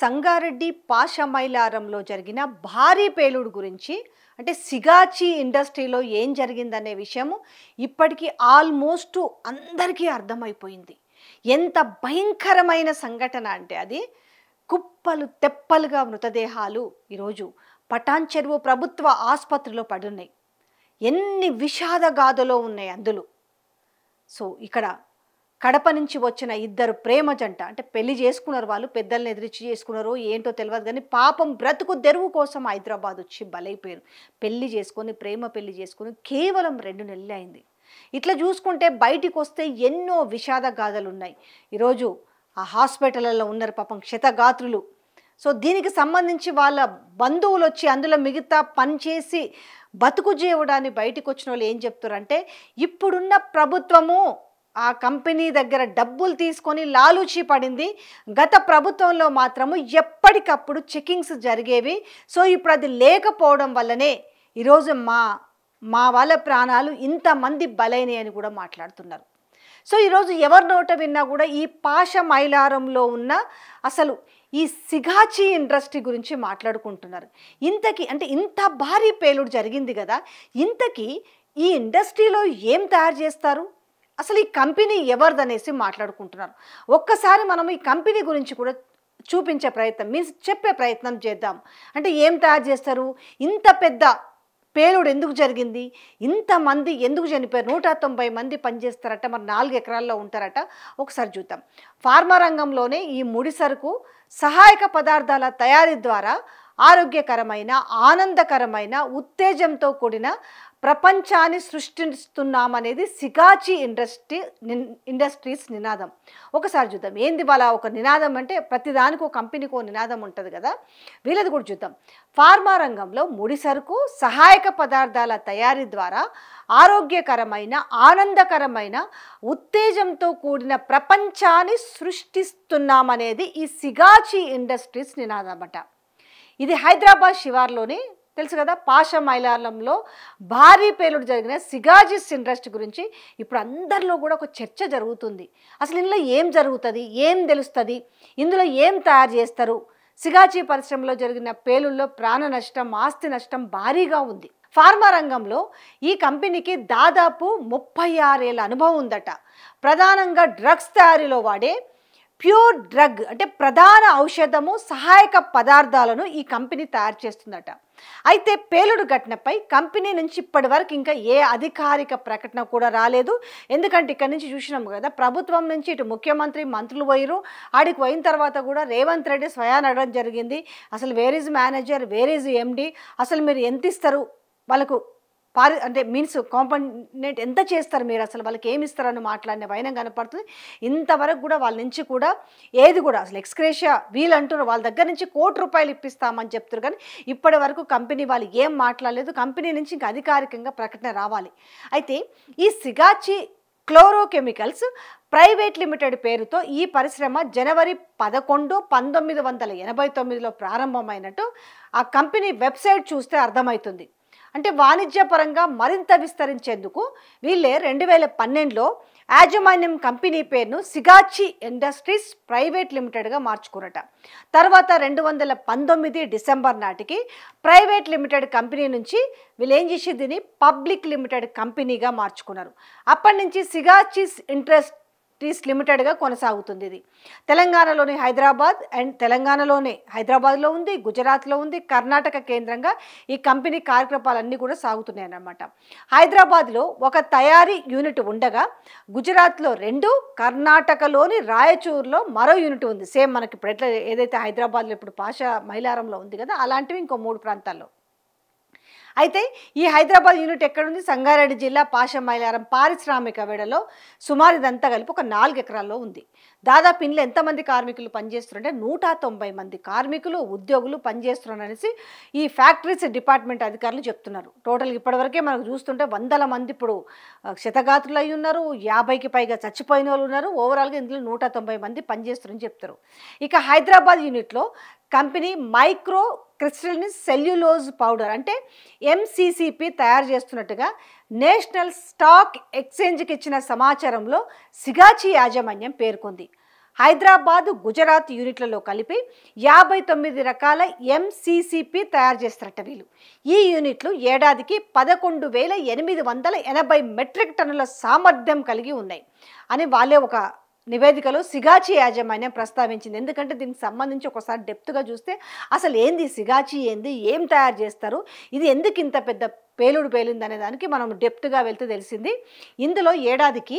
సంగారెడ్డి పాషమైలారంలో జరిగిన భారీ పేలుడు గురించి అంటే సిగాచి ఇండస్ట్రీలో ఏం జరిగిందనే విషయము ఇప్పటికీ ఆల్మోస్ట్ అందరికీ అర్థమైపోయింది. ఎంత భయంకరమైన సంఘటన అంటే అది కుప్పలు తెప్పలుగా మృతదేహాలు ఈరోజు పటాన్ చెరువు ప్రభుత్వ ఆసుపత్రిలో పడున్నాయి. ఎన్ని విషాద గాథలో ఉన్నాయి అందులో. సో ఇక్కడ కడప నుంచి వచ్చిన ఇద్దరు ప్రేమ జంట అంటే పెళ్లి చేసుకున్నారు, వాళ్ళు పెద్దల్ని ఎదిరించి చేసుకున్నారో ఏంటో తెలియదు కానీ పాపం బ్రతుకు తెరువు కోసం హైదరాబాద్ వచ్చి బలైపోయారు. పెళ్లి చేసుకొని ప్రేమ పెళ్లి చేసుకొని కేవలం 2 నెలలు అయింది. ఇట్లా చూసుకుంటే బయటికి వస్తే ఎన్నో విషాద గాథలు ఉన్నాయి. ఈరోజు ఆ హాస్పిటల్లో ఉన్నారు పాపం క్షతగాత్రులు. సో దీనికి సంబంధించి వాళ్ళ బంధువులు వచ్చి అందులో మిగతా పనిచేసి బతుకు జీవడాన్ని బయటకు వచ్చిన వాళ్ళు ఏం చెప్తారంటే ఇప్పుడున్న ప్రభుత్వము ఆ కంపెనీ దగ్గర డబ్బులు తీసుకొని లాలూచి పడింది. గత ప్రభుత్వంలో మాత్రము ఎప్పటికప్పుడు చెకింగ్స్ జరిగేవి. సో ఇప్పుడు అది లేకపోవడం వల్లనే ఈరోజు మా వాళ్ళ ప్రాణాలు ఇంతమంది బలైనవి అని కూడా మాట్లాడుతున్నారు. సో ఈరోజు ఎవరి నోట విన్నా కూడా ఈ పాషమైలారంలో ఉన్న అసలు ఈ సిగాచి ఇండస్ట్రీ గురించి మాట్లాడుకుంటున్నారు. ఇంతకీ అంటే ఇంత భారీ పేలుడు జరిగింది కదా, ఇంతకీ ఈ ఇండస్ట్రీలో ఏం తయారు చేస్తారు, అసలు ఈ కంపెనీ ఎవరిదనేసి మాట్లాడుకుంటున్నారు. ఒక్కసారి మనం ఈ కంపెనీ గురించి కూడా చూపించే ప్రయత్నం చెప్పే ప్రయత్నం చేద్దాం. అంటే ఏం తయారు చేస్తారు, ఇంత పెద్ద పేలుడు ఎందుకు జరిగింది, ఇంతమంది ఎందుకు చనిపోయారు, 190 మంది పనిచేస్తారట, మరి 4 ఎకరాల్లో ఉంటారట. ఒకసారి చూద్దాం. ఫార్మా రంగంలోనే ఈ ముడి సరుకు సహాయక పదార్థాల తయారీ ద్వారా ఆరోగ్యకరమైన ఆనందకరమైన ఉత్తేజంతో కూడిన ప్రపంచాన్ని సృష్టిస్తున్నామనేది సిగాచి ఇండస్ట్రీస్ నినాదం. ఒకసారి చూద్దాం ఏంది వాళ్ళ ఒక నినాదం అంటే ప్రతిదానికి ఒక కంపెనీకి ఒక నినాదం ఉంటుంది కదా, వీళ్ళది కూడా చూద్దాం. ఫార్మా రంగంలో ముడి సరుకు సహాయక పదార్థాల తయారీ ద్వారా ఆరోగ్యకరమైన ఆనందకరమైన ఉత్తేజంతో కూడిన ప్రపంచాన్ని సృష్టిస్తున్నామనేది ఈ సిగాచి ఇండస్ట్రీస్ నినాదం అట. ఇది హైదరాబాద్ శివార్లోని తెలుసు కదా పాషమైలారంలో భారీ పేలుడు జరిగిన సిగాజిస్ ఇండస్ట్రీ గురించి ఇప్పుడు అందరిలో కూడా ఒక చర్చ జరుగుతుంది. అసలు ఇందులో ఏం జరుగుతుంది, ఏం తెలుస్తుంది, ఇందులో ఏం తయారు చేస్తారు. సిగాచి పరిశ్రమలో జరిగిన పేలుల్లో ప్రాణ నష్టం ఆస్తి నష్టం భారీగా ఉంది. ఫార్మా రంగంలో ఈ కంపెనీకి దాదాపు 36 ఏళ్ళ అనుభవం ఉందట. ప్రధానంగా డ్రగ్స్ తయారీలో వాడే ప్యూర్ డ్రగ్ అంటే ప్రధాన ఔషధము సహాయక పదార్థాలను ఈ కంపెనీ తయారు చేస్తుందట. అయితే పేలుడు ఘటనపై కంపెనీ నుంచి ఇప్పటి వరకు ఇంకా ఏ అధికారిక ప్రకటన కూడా రాలేదు. ఎందుకంటే ఇక్కడ నుంచి చూసినాము కదా, ప్రభుత్వం నుంచి ఇటు ముఖ్యమంత్రి మంత్రులు పోయిరు, ఆడికి పోయిన తర్వాత కూడా రేవంత్ రెడ్డి స్వయాన అడగడం జరిగింది. అసలు where is manager, where is MD, అసలు మీరు ఎంత ఇస్తారు వాళ్ళకు అంటే మీన్స్ కాంపనెంట్ ఎంత చేస్తారు మీరు, అసలు వాళ్ళకి ఏమి ఇస్తారని మాట్లాడిన వైనం కనపడుతుంది. ఇంతవరకు కూడా వాళ్ళ నుంచి కూడా ఏది కూడా అసలు ఎక్స్క్రేషియా వీళ్ళు అంటున్నారు వాళ్ళ దగ్గర నుంచి ₹1 ఇప్పిస్తామని చెప్తారు, కానీ ఇప్పటి వరకు కంపెనీ వాళ్ళు ఏం మాట్లాడలేదు. కంపెనీ నుంచి ఇంకా అధికారికంగా ప్రకటన రావాలి. అయితే ఈ సిగాచి క్లోరోకెమికల్స్ ప్రైవేట్ లిమిటెడ్ పేరుతో ఈ పరిశ్రమ జనవరి 11, 1989లో ప్రారంభమైనట్టు ఆ కంపెనీ వెబ్సైట్ చూస్తే అర్థమవుతుంది. అంటే వాణిజ్యపరంగా మరింత విస్తరించేందుకు వీళ్ళే 2012లో యాజమాన్యం కంపెనీ పేరును సిగాచి ఇండస్ట్రీస్ ప్రైవేట్ లిమిటెడ్గా మార్చుకున్నట. తర్వాత 2019 డిసెంబర్ నాటికి ప్రైవేట్ లిమిటెడ్ కంపెనీ నుంచి వీళ్ళు ఏం చేసి దీన్ని పబ్లిక్ లిమిటెడ్ కంపెనీగా మార్చుకున్నారు. అప్పటి నుంచి సిగాచి ఇండస్ట్రీస్ లిమిటెడ్గా కొనసాగుతుంది. ఇది తెలంగాణలోని హైదరాబాద్లో ఉంది, గుజరాత్లో ఉంది, కర్ణాటక కేంద్రంగా ఈ కంపెనీ కార్యకలాపాలన్నీ కూడా సాగుతున్నాయి అన్నమాట. హైదరాబాద్లో ఒక తయారీ యూనిట్ ఉండగా గుజరాత్లో 2, కర్ణాటకలోని రాయచూర్లో మరో యూనిట్ ఉంది. సేమ్ మనకి ఇప్పుడు ఎట్లా ఏదైతే హైదరాబాద్లో ఇప్పుడు పాషమైలారంలో ఉంది కదా, అలాంటివి ఇంకో 3 ప్రాంతాల్లో. అయితే ఈ హైదరాబాద్ యూనిట్ ఎక్కడుంది, సంగారెడ్డి జిల్లా పాషమైలారం పారిశ్రామిక వేడలో సుమారు ఇదంతా కలిపి ఒక 4 ఎకరాల్లో ఉంది. దాదాపు ఇంట్లో ఎంతమంది కార్మికులు పనిచేస్తున్నారంటే 190 మంది కార్మికులు ఉద్యోగులు పనిచేస్తున్నారు అనేసి ఈ ఫ్యాక్టరీస్ డిపార్ట్మెంట్ అధికారులు చెప్తున్నారు. టోటల్గా ఇప్పటివరకే మనకు చూస్తుంటే 100 మంది ఇప్పుడు క్షతగాత్రులు అయి ఉన్నారు, 50కి పైగా చచ్చిపోయిన వాళ్ళు ఉన్నారు. ఓవరాల్గా ఇందులో 190 మంది పనిచేస్తున్నారని చెప్తారు. ఇక హైదరాబాద్ యూనిట్లో company micro crystal cellulose powder అంటే ఎంసీసీపీ తయారు చేస్తున్నట్టుగా నేషనల్ స్టాక్ ఎక్స్చేంజ్కి ఇచ్చిన సమాచారంలో సిగాచి యాజమాన్యం పేర్కొంది. హైదరాబాద్, గుజరాత్ యూనిట్లలో కలిపి 59 రకాల ఎంసీసీపీ తయారు చేస్తారట వీళ్ళు. ఈ యూనిట్లు ఏడాదికి 11,880 మెట్రిక్ టన్నుల సామర్థ్యం కలిగి ఉన్నాయి అని వాళ్ళే ఒక నివేదికలో సిగాచి యాజమాన్యం ప్రస్తావించింది. ఎందుకంటే దీనికి సంబంధించి ఒకసారి డెప్త్గా చూస్తే అసలు ఏంది సిగాచి, ఏంది, ఏం తయారు చేస్తారు, ఇది ఎందుకు ఇంత పెద్ద పేలింది అనే దానికి మనం డెప్త్గా వెళ్తే తెలిసింది. ఇందులో ఏడాదికి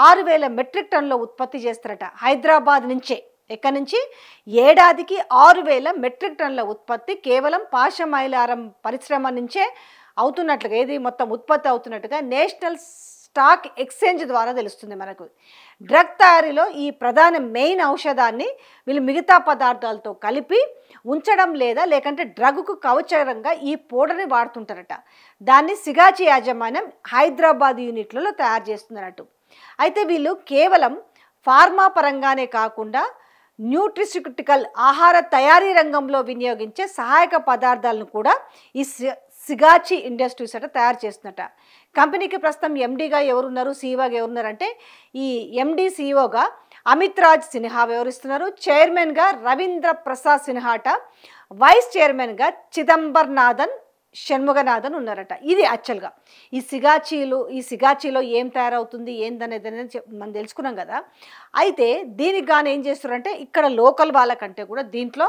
6,000 మెట్రిక్ టన్నుల ఉత్పత్తి చేస్తారట హైదరాబాద్ నుంచే. ఎక్కడి నుంచి? ఏడాదికి 6,000 మెట్రిక్ టన్నుల ఉత్పత్తి కేవలం పాషమైలారం పరిశ్రమ నుంచే అవుతున్నట్లుగా, ఏది మొత్తం ఉత్పత్తి అవుతున్నట్టుగా నేషనల్ స్టాక్ ఎక్స్చేంజ్ ద్వారా తెలుస్తుంది మనకు. డ్రగ్ తయారీలో ఈ ప్రధాన మెయిన్ ఔషధాన్ని వీళ్ళు మిగతా పదార్థాలతో కలిపి ఉంచడం లేకంటే డ్రగ్కు కవచరంగా ఈ పౌడర్ని వాడుతుంటారట. దాన్ని సిగాచి యాజమాన్యం హైదరాబాద్ యూనిట్లలో తయారు చేస్తున్నట్టు. అయితే వీళ్ళు కేవలం ఫార్మా పరంగానే కాకుండా న్యూట్రిసిటికల్ ఆహార తయారీ రంగంలో వినియోగించే సహాయక పదార్థాలను కూడా ఈ సిగాచి ఇండస్ట్రీస్ అట తయారు చేస్తున్నట. కంపెనీకి ప్రస్తుతం ఎండీగా ఎవరున్నారు, సీఈఓగా ఎవరున్నారంటే ఈ ఎండీ సీఈఓగా అమిత్ రాజ్ సిన్హా వ్యవహరిస్తున్నారు. చైర్మన్గా రవీంద్ర ప్రసాద్ సిన్హా అట. వైస్ చైర్మన్గా చిదంబర్నాథన్ షణ్ముగనాథన్ ఉన్నారట. ఇది యాక్చువల్గా ఈ సిగాచీలో ఏం తయారవుతుంది ఏందనేది మనం తెలుసుకున్నాం కదా. అయితే దీనికి గాను ఏం చేస్తారంటే ఇక్కడ లోకల్ వాళ్ళకంటే కూడా దీంట్లో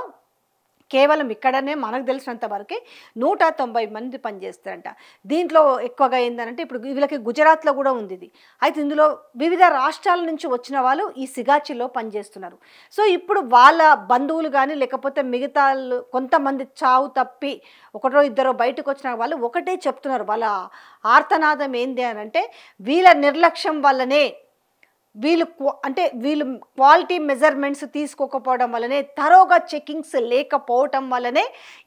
కేవలం ఇక్కడనే మనకు తెలిసినంత వరకే 190 మంది పనిచేస్తారంట. దీంట్లో ఎక్కువగా ఏంటంటే ఇప్పుడు వీళ్ళకి గుజరాత్లో కూడా ఉంది ఇది. అయితే ఇందులో వివిధ రాష్ట్రాల నుంచి వచ్చిన వాళ్ళు ఈ సిగాచిలో పనిచేస్తున్నారు. సో ఇప్పుడు వాళ్ళ బంధువులు కానీ లేకపోతే మిగతా కొంతమంది చావు తప్పి ఒకటో ఇద్దరో బయటకు వచ్చిన వాళ్ళు ఒకటే చెప్తున్నారు. వాళ్ళ ఆర్తనాదం ఏంది అని అంటే వీళ్ళ నిర్లక్ష్యం వల్లనే, వీళ్ళు క్వాలిటీ మెజర్మెంట్స్ తీసుకోకపోవడం వల్లనే, తరోగా చెకింగ్స్ లేకపోవటం వల్లనే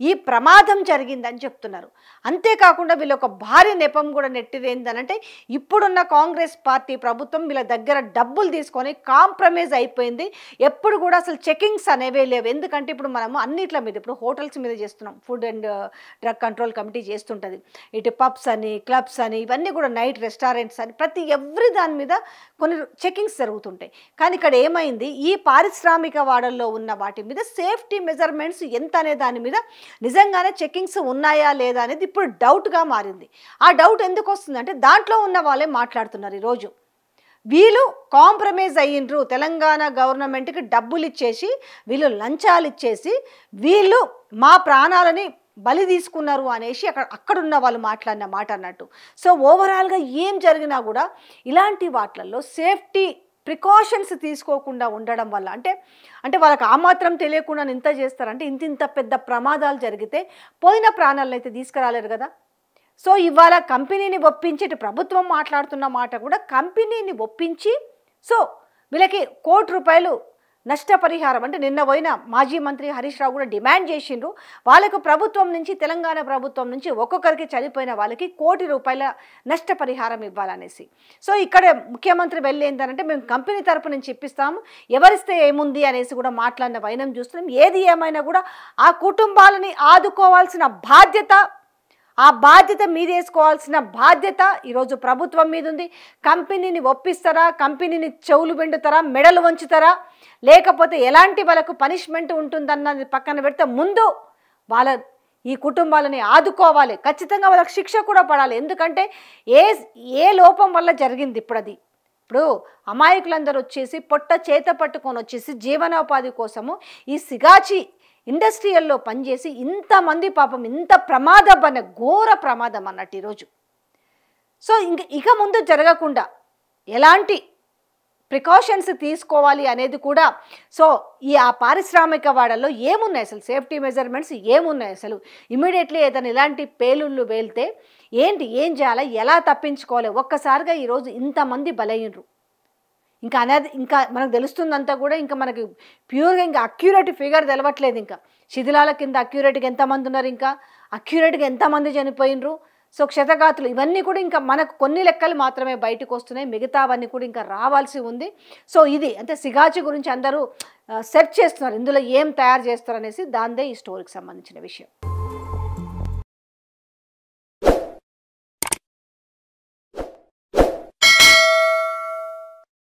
ఈ ప్రమాదం జరిగిందని చెప్తున్నారు. అంతేకాకుండా వీళ్ళు ఒక భారీ నెపం కూడా నెట్టిది ఏంటనంటే ఇప్పుడున్న కాంగ్రెస్ పార్టీ ప్రభుత్వం వీళ్ళ దగ్గర డబ్బులు తీసుకొని కాంప్రమైజ్ అయిపోయింది. ఎప్పుడు కూడా అసలు చెకింగ్స్ అనేవే లేవు. ఎందుకంటే ఇప్పుడు మనము అన్నిట్ల మీద, ఇప్పుడు హోటల్స్ మీద చేస్తున్నాం, food and drug control committee చేస్తుంటుంది. ఇటు పబ్స్ అని, క్లబ్స్ అని, ఇవన్నీ కూడా నైట్ రెస్టారెంట్స్ అని, ప్రతి ఎవ్రీ దాని మీద కొన్ని చెకింగ్స్ జరుగుతుంటాయి. కానీ ఇక్కడ ఏమైంది, ఈ పారిశ్రామిక వాడల్లో ఉన్న వాటి మీద సేఫ్టీ మెజర్మెంట్స్ ఎంత అనే దాని మీద నిజంగానే చెకింగ్స్ ఉన్నాయా లేదా అనేది ఇప్పుడు డౌట్గా మారింది. ఆ డౌట్ ఎందుకు వస్తుందంటే దాంట్లో ఉన్న వాళ్ళే మాట్లాడుతున్నారు. ఈరోజు వీళ్ళు కాంప్రమైజ్ అయ్యిండ్రు, తెలంగాణ గవర్నమెంట్కి డబ్బులు ఇచ్చేసి, వీళ్ళు లంచాలు ఇచ్చేసి, వీళ్ళు మా ప్రాణాలని బలి తీసుకున్నారు అనేసి అక్కడున్న వాళ్ళు మాట్లాడిన మాట అన్నట్టు. సో ఓవరాల్గా ఏం జరిగినా కూడా ఇలాంటి వాటిల్లో సేఫ్టీ ప్రికాషన్స్ తీసుకోకుండా ఉండడం వల్ల అంటే వాళ్ళకి ఆ మాత్రం తెలియకుండా ఇంత చేస్తారంటే ఇంత పెద్ద ప్రమాదాలు జరిగితే పోయిన ప్రాణాలను అయితే తీసుకురాలేరు కదా. సో ఇవాళ కంపెనీని ఒప్పించి, ఇటు ప్రభుత్వం మాట్లాడుతున్న మాట కూడా కంపెనీని ఒప్పించి, సో వీళ్ళకి ₹1 నష్టపరిహారం అంటే నిన్న పోయిన మాజీ మంత్రి హరీష్ రావు కూడా డిమాండ్ చేసిండ్రు. వాళ్ళకు ప్రభుత్వం నుంచి, తెలంగాణ ప్రభుత్వం నుంచి ఒక్కొక్కరికి చనిపోయిన వాళ్ళకి ₹1 నష్టపరిహారం ఇవ్వాలనేసి. సో ఇక్కడ ముఖ్యమంత్రి వెళ్ళి ఏంటంటే మేము కంపెనీ తరపు నుంచి ఇప్పిస్తాము, ఎవరిస్తే ఏముంది అనేసి కూడా మాట్లాడిన వైనం చూస్తున్నాం. ఏది ఏమైనా కూడా ఆ కుటుంబాలని ఆదుకోవాల్సిన బాధ్యత మీదేసుకోవాల్సిన బాధ్యత ఈరోజు ప్రభుత్వం మీద ఉంది. కంపెనీని ఒప్పిస్తారా, కంపెనీని చెవులు బెండుతారా, మెడలు వంచుతారా, లేకపోతే ఎలాంటి వాళ్ళకు పనిష్మెంట్ ఉంటుందన్నది పక్కన పెడితే ముందు ఈ కుటుంబాలని ఆదుకోవాలి. ఖచ్చితంగా వాళ్ళకి శిక్ష కూడా పడాలి. ఎందుకంటే ఏ లోపం వల్ల జరిగింది ఇప్పుడు అమాయకులందరూ వచ్చేసి పొట్ట చేత పట్టుకొని వచ్చేసి జీవనోపాధి కోసము ఈ సిగాచి ఇండస్ట్రియల్లో పనిచేసి ఇంతమంది పాపం ఇంత ఘోర ప్రమాదం అన్నట్టు ఈరోజు. సో ఇక ముందు జరగకుండా ఎలాంటి ప్రికాషన్స్ తీసుకోవాలి అనేది కూడా, సో ఆ పారిశ్రామిక వాడల్లో ఏమున్నాయి అసలు సేఫ్టీ మెజర్మెంట్స్ ఏమున్నాయి అసలు, ఇమీడియట్లీ ఏదైనా ఇలాంటి పేలుళ్ళు వేలితే ఏం చేయాలి, ఎలా తప్పించుకోవాలి, ఒక్కసారిగా ఈరోజు ఇంతమంది బలయ్యిండ్రు. ఇంకా మనకు తెలుస్తుందంతా కూడా ఇంకా మనకి ప్యూర్గా ఇంకా అక్యురేట్ ఫిగర్ తెలవట్లేదు. ఇంకా శిథిలాల కింద అక్యురేట్గా ఎంతమంది ఉన్నారు, ఇంకా అక్యురేట్గా ఎంతమంది చనిపోయినరు, సో క్షతగాతులు, ఇవన్నీ కూడా ఇంకా మనకు కొన్ని లెక్కలు మాత్రమే బయటకు వస్తున్నాయి. మిగతావన్నీ కూడా ఇంకా రావాల్సి ఉంది. సో ఇది అంటే సిగాచి గురించి అందరూ సెర్చ్ చేస్తున్నారు, ఇందులో ఏం తయారు చేస్తారు అనేసి. దాందే ఈ స్టోరీకి సంబంధించిన విషయం.